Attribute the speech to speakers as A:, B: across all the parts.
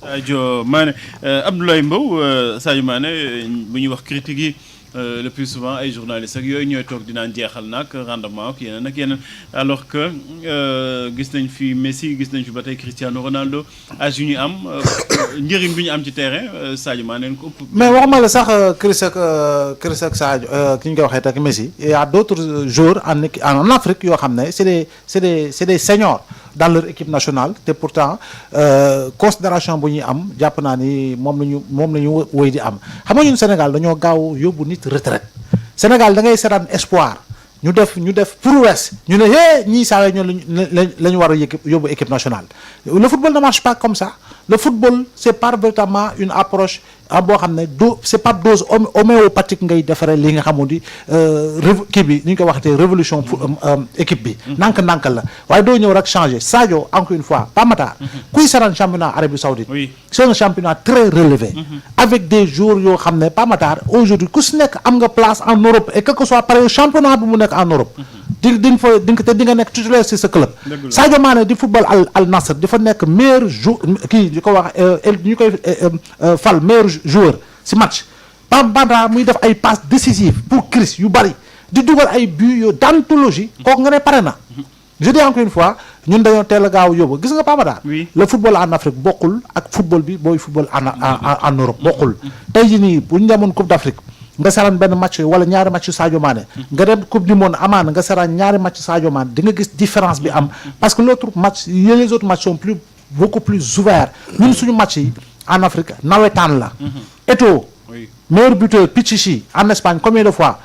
A: Sadio Mané Abdoulaye Mbow Sadio Mané bu ñuy wax critique yi le plus souvent ay journalistes ak yooyu ñooy toog dinaan jeexal nag rendement ak yeneen alors que gis nañ fi Messi gis nañ fi ba tey Cristiano Ronaldo âge yu ñu am njëriñ bi ñu am ci terrain Sadio Mané ko ëpp.
B: mais waxuma la sax Chris ak Sadio ki ñu koy waxee ak Messi il y a d'autres joueurs en Afrique yoo xam ne c'est des seniors dans leur équipe nationale te pourtant considération bu ñuy am jàpp naa ni moom la ñu wéy di am xam nga ñun Sénégal dañoo gaaw yóbbu nit retraite Sénégal da ngay seetaan espoir ñu def prouesse ñu ne ñii saa ñoo la ñu war a yóbbu équipe nationale. Le football ne marche pas comme ça le football c'est pas véritablement une approche boo xam ne c'est pas dose homéopathique ngay defaree li nga xamu di kii bi ni ñu ko waxatee révolution équipe bi. ndànk-ndànk la waaye doo ñëw rek changer Sadio encore une fois Pape Matar. kuy seetaan championnat Arabie Saoudite. c'est un championnat très relevé. avec des joueurs yoo xam ne Pape Matar aujourd'hui ku si nekk am nga place en Europe et quel que soit pareil championnat bi mu nekk en Europe. di nga nekk titulaire ci sa club. Sadio Mané di football Al Nassr di fa nekk meilleur kii ñu ko wax ñu koy fal meilleur joueur ci match Pape Matar muy def ay passes décisives pour Chris yu bari di dugal ay buts yu d'anthologie kooku nga ne pare na. je dis encore une fois ñun dañoo teel a gaaw yóbbu gis nga Pape Matar le football en Afrique bokkul ak football bi booy football en Europe bokkul. tey jii nii bu ñu demoon Coupe d'Afrique nga saraan benn match wala ñaari match Sadio Mané nga dem Coupe du Monde amaana nga saraan ñaari match Sadio Mané di nga gis différence bi am parce que l'autre match les autres matchs sont beaucoup plus ouverts ñun suñu match yi en Afrique nawetaan la. Eto'o meilleur buteur Pichichi en Espagne combien de fois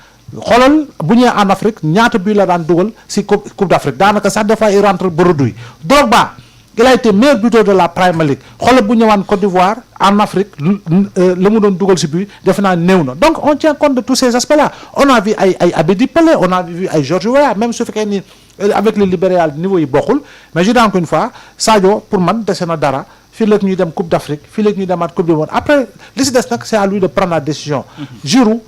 B: xoolal bu ñëwee en Afrique ñaata but la daan dugal ci Coupe d'Afrique daanaka sax des fois il rentre brodouille Drogba il a été meilleur buteur de la Premier League xoolal bu ñëwaan Côte d'Ivoire en Afrique la mu doon dugal ci but defe naa néew na donc on tient compte de tous ces aspects là on a vu ay Abedi Pelé on a vu ay George Weah même su fekkee ni avec le libéral niveau yi bokkul mais je dis encore une fois Sadio pour man dese na dara fii léegi ñuy dem Coupe d'Afrique fii léegi ñuy demaat Coupe du Monde après li ci des nag c'est à lui de prendre la décision. Giroud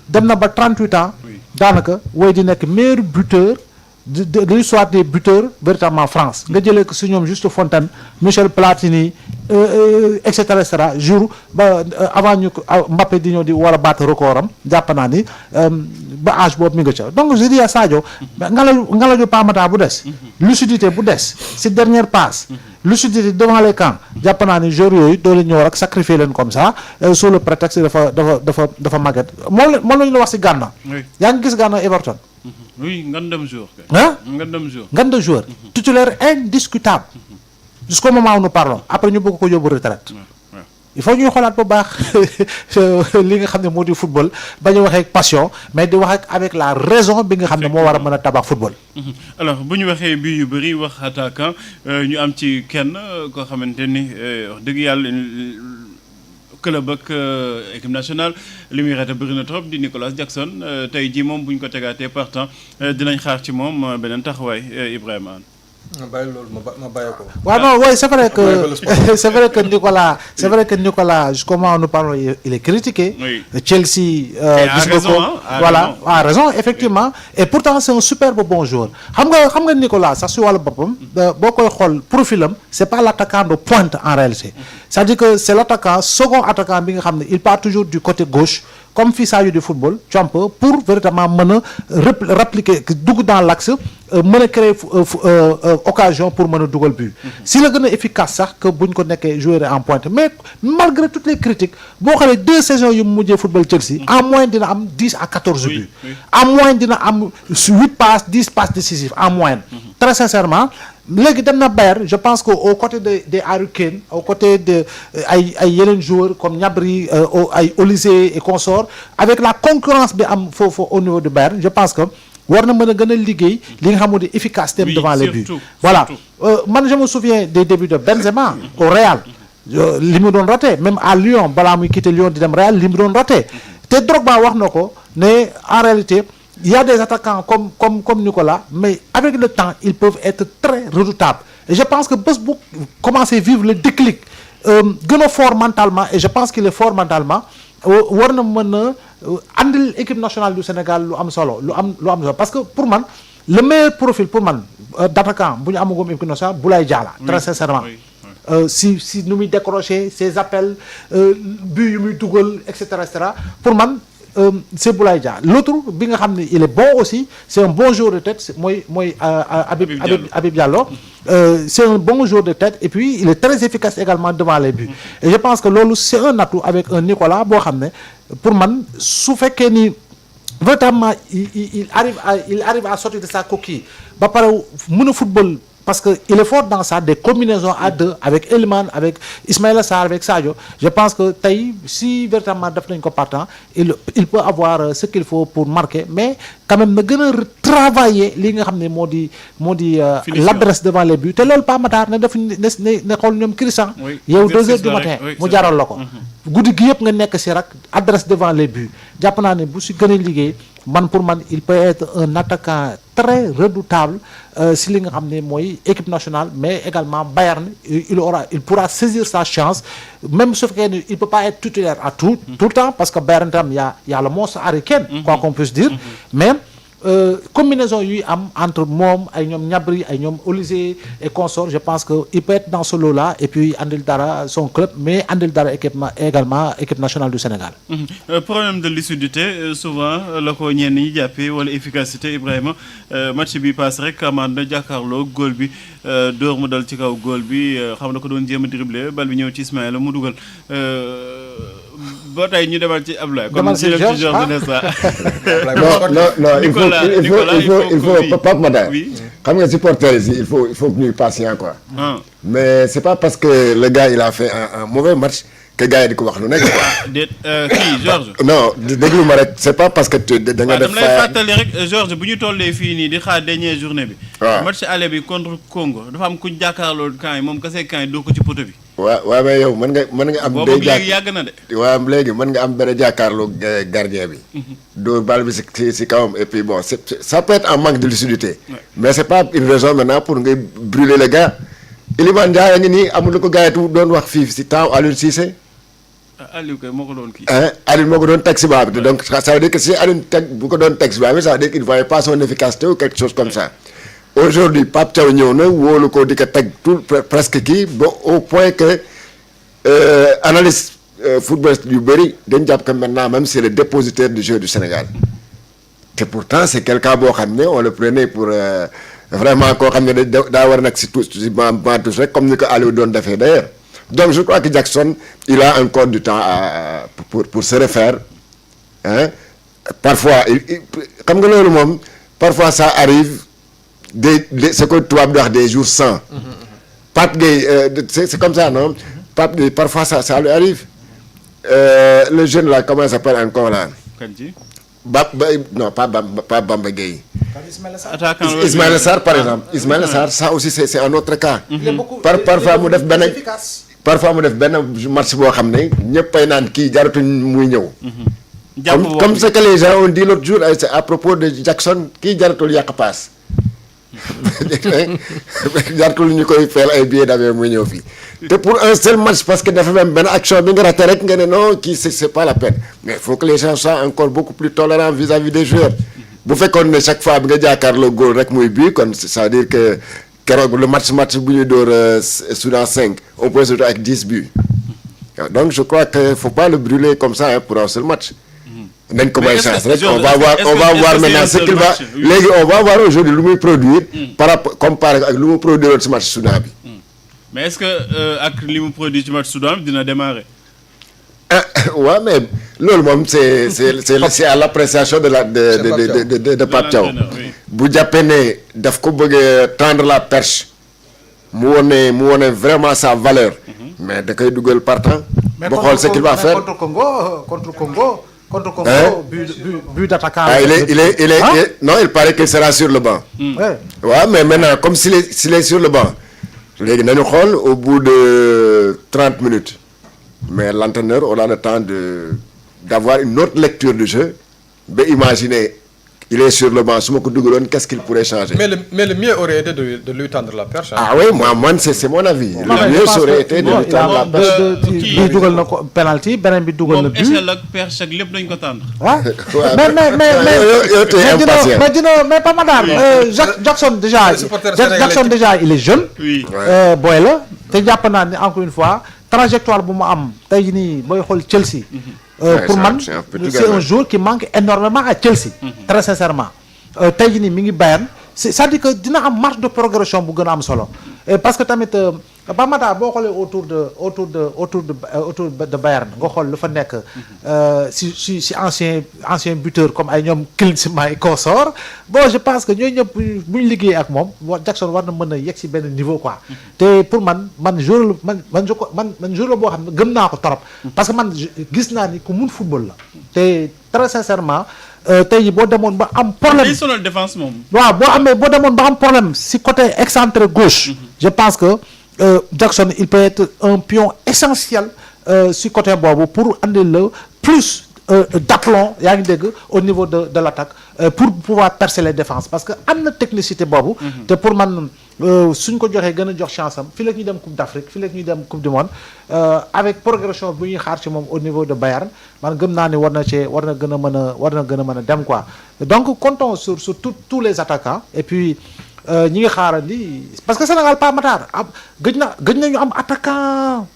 B: dem na ba 38 ans daanaka woy di nekk meilleur buteur de l'histoire des buteurs véritablement France nga jëlee ko si ñoom Juste Fontaine Michel Platini et cetera Giroud ba avant ñu Mbappé di ñëw di war a battre record am jàpp naa ni ba âge boobu mi nga ca donc je dis à Sadio ngalaju Pape Matar bu des lucidité bu des si dernière passe lucidité devant les camps jàpp naa ni joueurs yooyu doo leen ñëw rek sacrifier leen comme ça sous le prétexte dafa màgget moom la ñu la wax si Ghana yaa ngi gis Ghana Everton.
A: Oui, ngandam joueur.
B: Ngandam joueur. Titulaire indiscutable. Jusqu'au moment où nous parlons. Après ñu bëgg ko yóbbu retraite. Il faut ñuy xoolaat bu baax li nga xam ne moo di football bañ a waxee ak passion mais di wax avec la raison bi nga xam ne moo war a mën a tabax football.
A: alors bu ñu waxee bii yu bëri wax attaquant ñu am ci kenn koo xamante ni wax dëgg yàlla. club ak équipe nationale li muy rete bëri na trop di Nicolas Jackson tey jii moom bu ñu ko tegaatee partant dinañ xaar ci moom beneen taxawaay Ibrahima.
C: ma bàyyi loolu ma bàyyi ko.
B: waaw non oui c'est vrai que Nicolas jusqu'au moment où nous parlons il est critiqué.
A: Oui.
B: Chelsea.
A: gis nga ko
B: voilà a raison effectivement et pourtant c'est un superbe bon joueur xam nga Nicolas sax si wàllu boppam. boo koy xool profilam c'est pas l'attaquant de pointe en réalité. c'est-à-dire que c'est l'attaquant second attaquant bi nga xam ne il part toujours du côté gauche. comme fii Sadio du football pour véritablement mën a répliquer dugg dans l'axe mën a créer occasion pour mën a dugal but si la gën a efficace sax que buñ ko nekkee joueur en pointe mais malgré toutes les critiques boo xoolee 2 saisons yu mu mujjee football Chelsea en moyenne dina am 10 à 14 buts en moyenne dina am 8 passes 10 passes décisives en moyenne très sincèrement léegi dem na Bayern je pense que au côté des Harry Kane au côté de ay yeneen joueurs comme Gnabry ay Olysée et consorts avec la concurrence bi am foofu au niveau de Bayern je pense que war na mën a gën a liggéey li nga xamante ni efficacité devant les buts voilà man je me souviens des débuts de Benzema au Real li mu doon raté même à Lyon balaa muy quitter Lyon di dem Real li mu doon raté te Drogba wax na ko ne en réalité il y a des attaquants comme Nicolas mais avec le temps ils peuvent être très redoutables et je pense que bés bu commencer vivre le déclic gën a fort mentalement et je pense qu'il est fort mentalement war na mën a andil équipe nationale du Sénégal lu am solo parce que pour man le meilleur profil pour man d'attaquant bu ñu amagum équipe nationale Boulaye Dia la très sincèrement si nu muy décrocher ses appels but yu muy dugal et cetera pour man. C'est Boulaye Dia l'autre bi nga xam ne il est bon aussi c'est un bon joueur de tête mooy Habib Diallo c'est un bon joueur de tête et puis il est très efficace également devant les buts et je pense que loolu c'est un atout avec un Nicolas boo xam ne pour man su fekkee ni véritablement il arrive à sortir de sa coquille ba pare mën a football parce que il est fort dans ça des combinaisons à deux avec Elimane avec Ismaïla Sarr avec Sadio je pense que tey si véritablement def nañ ko partant il peut avoir ce qu'il faut pour marquer mais quand même na gën a travailler li nga xam ne moo di l'adresse devant les buts te loolu pas Matar ne def ne xool ñoom Christian yow 2 heures du matin mu jaral la ko guddi gi yëpp nga nekk si rak adresse devant les buts jàpp naa ne bu si gën a liggéey pour man il peut être un attaquant très redoutable si li nga xam ne mooy équipe nationale mais également Bayern il pourra saisir sa chance même su fekkee ne il peut pas être titulaire à tout le temps parce que Bayern tam y a le monstre Harry Kane quoi qu'on puisse dire mais combinaison yuy am entre moom ay ñoom Gnabry ay ñoom Olise et consorts je pense que il peut être dans ce lot là et puis andil dara son club mais andil dara également équipe nationale du Sénégal.
A: Problème de lucidité souvent la ko ñenn ñi jàppee wala efficacité Ibrahima match bi passe rek amaan na jàkkaarloo góol bi dóor mu dal ci kaw góol bi xam na ko doon jéem a dribbler bal bi ñëw ci Ismaïla mu dugal ba tey ñu demal ci Abdoulaye.
B: demal ci Georges
D: non il faut Pape Matar xam nga supporters yi il faut que ñuy patient quoi. mais c'est pas parce que le gars il a fait un mauvais match que gars yi di ko wax lu nekk quoi.
A: déet kii Georges.
D: non déglu ma rek c'est pas parce que da nga def.
A: dama lay fàttali rek Georges bu ñu tollee fii nii di xaar dernière journée bi.
D: waaw
A: match aller bi contre Congo dafa am ku jàkkaarloo camp yi moom kese camp yi doo ko ci poto bi.
D: waaw mais yow mën nga am.
A: boobu léegi yàgg na de.
D: waaw léegi mën nga am benn jàkkaarloo gardien bi. doo bal bi si kawam et puis bon ça peut être un manque de lucidité. mais c'est pas une raison maintenant pour nga brûler le gars. Iliman Ndiaye a ngi nii amul lu ko gars yi doon wax fii si temps Aliou Cissé.
A: Aliou kay moo ko doon kii.
D: Aliou moo ko doon teg si baa bi donc ça veut dire que si Aliou bu ko doon teg si baa bi ça veut dire qu'il ne voyait pas son efficacité ou quelque chose comme ça. Aujourd'hui Pape Thiaw ñëw na wóolu ko di ko teg tout presque kii ba au point que analyste football yu bëri dañ jàpp que maintenant même c'est le dépositaire du jeu du Sénégal te pourtant c'est quelqu'un boo xam ne on le prenait pour vraiment koo xam ne daa war nag si tous si ban tous rek comme ni ko Aliou doon defee d'ailleurs donc je crois que Jackson il a encore du temps pour se refaire hein parfois xam nga loolu moom parfois ça arrive ce que tubaab di wax des jours sans. Pape Gueye c'est comme ça non Pape Gueye parfois ça lui arrive le jeune là comment il s'appelle encore là.
A: Kanji.
D: Non pas Bamba Gueye.
A: attaquant
D: Ismaïla Sarr par exemple Ismaïla Sarr ça aussi c'est un autre cas. parfois mu def benn match boo xam ne ñëppay naan kii jaratuñ muy ñëw. comme ce que les gens ont dit l'autre jour à propos de Jackson kii jaratul yàq paas. jartul ñu koy feel ay billets d'avion muy ñëw fii te pour un seul match parce que dafa même benn action bi nga raté rek nga ne non kii c'est pas la peine mais il faut que les gens soient encore beaucoup plus tolérants vis-à-vis des joueurs bu fekkoon ne chaque fois bi nga jàkkaarloo góol rek muy bii kon ça veut dire que keroog le match bu ñu door Soudan 5 on peut se retrouver avec 10 buts donc je crois que faut pas le brûler comme ça pour un seul match. nañ ko may chance rek on va voir maintenant ce qu'il va léegi on va voir aujourd'hui lu muy produire par rapport comparé ak lu mu produire ci match Soudan bi.
A: mais est-ce que ak li mu produit ci match Soudan bi dina démarrer.
D: waaw mais loolu moom c'est à l'appréciation de Pape Thiaw bu jàppee ne daf ko bëggee tendre la perche mu wone vraiment sa valeur mais da koy dugal partant ba xool ce qu'il va faire
B: contre Congo but d'attaquant.
D: Non, il paraît qu'il sera sur le banc. Ouais, mais maintenant comme s'il est sur le banc léegi nañu xool au bout de 30 minutes mais l'entraîneur aura le temps d'avoir une autre lecture du jeu ba imaginer il est sur le banc su ma ko dugaloon qu'est-ce qu'il pourrait changer.
C: mais le mieux aurait été de lui tendre la perche.
D: Ah oui man c'est mon avis. Le mieux aurait été de lui tendre la perche.
B: bii dugal na ko penalty beneen bi dugal na but.
A: moom échelle ak perche ak lépp dañ ko tendre.
B: mais pas madame. Jackson déjà il est jeune.
A: oui
B: boy la te jàpp naa ni encore une fois trajectoire bu mu am tey jii nii booy xool Chelsea. Pour man c'est un joueur qui manque énormément à Chelsea. Très sincèrement tey jii nii mi ngi Bayern c'est-à-dire que dina am marge de progression bu gën a am solo parce que tamit Bamata boo xoolee autour de Bayern nga xool lu fa nekk si ancien buteur comme ay ñoom Klinsmann et consort bon je pense que ñooñu ñëpp bu ñu liggéey ak moom Jackson war na mën a yegg si benn niveau quoi te pour man joueur la boo xam ne gëm naa ko trop parce que man gis naa ni ku mun football la te très sincèrement tey jii boo demoon ba am problème
A: day sonal défense moom.
B: waaw boo demoon ba am problème si côté excentré gauche. je pense que Jackson il peut être un pion essentiel si côté boobu pour andi le plus d'aplomb yaa ngi dégg au niveau de l'attaque pour pouvoir percer les défenses parce que am na technicité boobu. te pour man suñ ko joxee gën a jox chance am fii la ñuy dem Coupe d'Afrique fii la ñuy dem Coupe du Monde avec progression bu ñuy xaar ci moom au niveau de Bayern man gëm naa ni war na gën a mën a dem quoi donc comptons sur tous les attaquants et puis ñi ngi xaarandi parce que Sénégal pas Matar gëj nañu am attaquant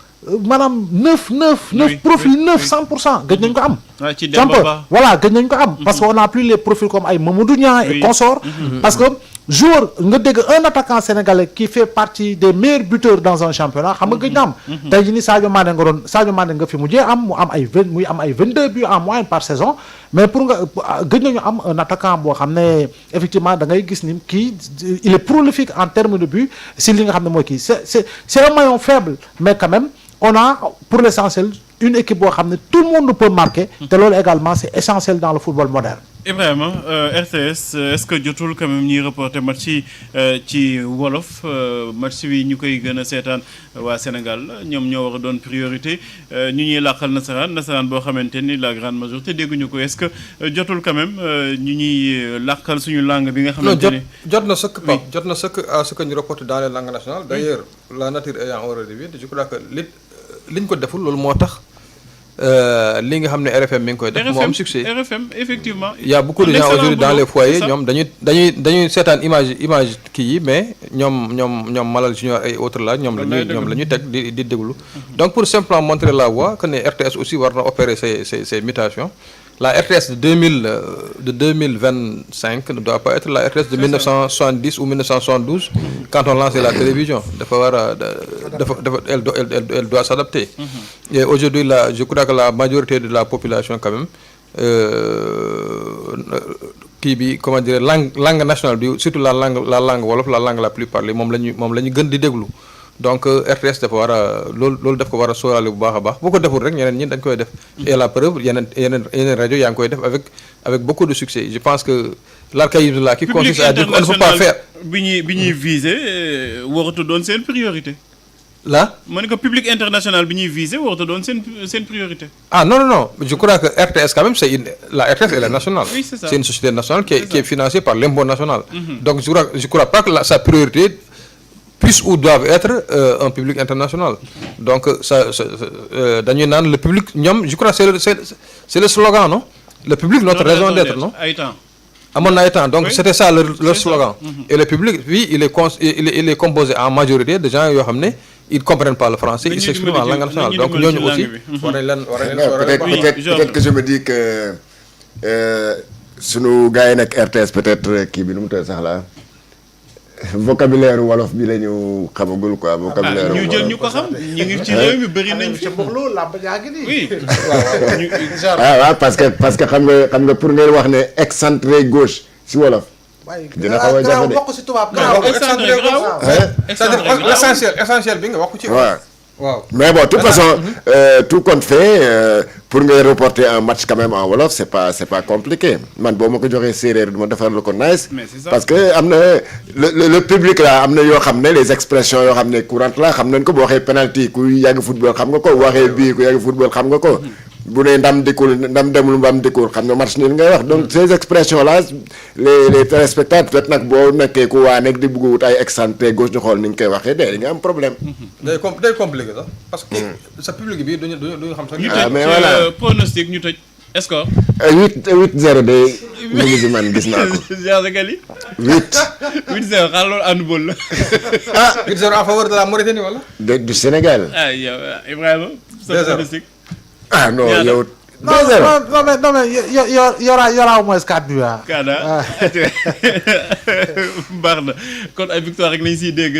B: maanaam 9 profil 100% gëj nañu ko am.
A: ci Demba Ba
B: voilà gëj nañu ko am. parce que on a plus les profils comme ay Mamadou Niang et consorts. parce que joueur nga dégg un attaquant sénégalais qui fait partie des meilleurs buteurs dans un championnat xam nga gëj na am. tey jii nii Sadio Mané nga fi mujjee am mu am ay 22 buts en moyenne par saison mais pour nga gëj nañu am un attaquant boo xam ne effectivement da ngay gis ni kii il est prolifique en termes de but si li nga xam ne mooy kii c'est un maillon faible mais quand même on a pour l'essentiel une équipe boo xam ne tout le monde peut marquer te loolu également c'est essentiel dans le football moderne.
A: Ibrahima RTS est-ce que jotul quand même ñuy reporter match ci wolof match bi ñu koy gën a seetaan waa Sénégal ñoom ñoo war a doon priorité ñu ñuy làqal nasaraan boo xamante ni la grande majorité dégguñu ko est-ce que jotul quand même ñu ñuy làqal suñu langue bi nga xamante ni
C: jot na sëkk Pape jot na sëkk à ce que ñu reporte dans les langues nationales d'ailleurs la nature ayant horreur du vide je crois que liñ ko deful loolu moo tax li nga xam ne RFM mi ngi koy def moo am succès
A: RFM effectivement
C: il y a beaucoup de gens aujourd'hui dans les foyers ñoom dañuy seetaan image kii yi mais ñoom Malal Junior et autres là ñoom la ñuy teg di déglu donc pour simplement montrer la voie que ne RTS aussi war na opérer ces mutations la RTS de 2025 ne doit pas être la RTS de 1970 ou 1972 quand on lançait la télévision elle doit s'adapter et aujourd'hui je crois que la majorité de la population quand même kii bi comment dire langue nationale bi surtout la langue wolof la langue la plus parlée moom la ñu gën di déglu donc RTS dafa war a loolu daf ko war a sóoraale bu baax a baax bu ko deful rek ñeneen ñi dañ koy def et la preuve yeneen rajo yaa ngi koy def avec beaucoup de succès je pense que l'archaïsme là qui consiste à dire qu'on ne peut pas faire
A: bi ñuy viser waratu doon seen priorité
C: là
A: ma ne ko public international bi ñuy viser waratu doon seen priorité
C: ah non je crois que RTS quand même la RTS elle est nationale
A: oui, c'est ça.
C: C'est une société nationale qui est financée par l'impôt national donc je crois pas que sa priorité puisse ou doivent être un public international donc dañuy naan le public ñoom je crois c'est le slogan non le public notre raison d'être non amoon na ay temps donc c'était ça leur slogan et le public oui il est composé en majorité de gens yoo xam ne ils comprennent pas le français ils s'expriment en langue nationale donc ñooñu aussi
D: peut-être que je me dis que sunu gars yi nag RTS peut-être kii bi nu mu tudd sax la vocabulaire wolof bi la ñu xamagul quoi vocabulaire
A: ñu jël ñu ko xam ñu ngi ci réew mi bëri nañ ci
B: boxlo làmb jaa ngi nii
A: oui
D: waaw parce que xam nga pour ngeen wax ne excentré gauche si wolof dina xaw a jafe de
B: wax ko si tubaab
C: essentiel bi nga wax ko ci waaw
D: mais bon de toute façon tout compte fait pour nga reporter un match quand même en wolof c'est pas compliqué man boo ma ko joxee séeréer du ma defar la ko nice parce que am na le public là am na yoo xam ne les expressions yoo xam ne courantes là xam nañ ko boo waxee penalty ku yàgg football xam nga ko waxee bii ku yàgg football xam nga ko bu ne ndam demul mbam dikkul xam nga match nii ngay wax donc ces expressions là les téléspectateurs peut-être nag boo nekkee ku waa nekk di bëgg wut ay excentré gauche ñu xool ni ñu koy waxee day nga am problème.
C: day compliqué sax parce que sa public bi duñu xam sax.
A: ñu tëj pronostic ñu tëj score.
D: 8-0 de. mi ngi si man gis naa ko.
A: Jean Sekali. 8-0 xaaral loolu handball la.
C: 8-0 en faveur de la Mauritanie wala.
D: du Sénégal.
A: ah yow Ibrahima.
C: 2-0.
D: ah non
A: Ñaata?
D: yow.
B: non mais y aura au moins 4 buts ah.
A: Kada. baax na kon ay victoire rek lañ siy dégg.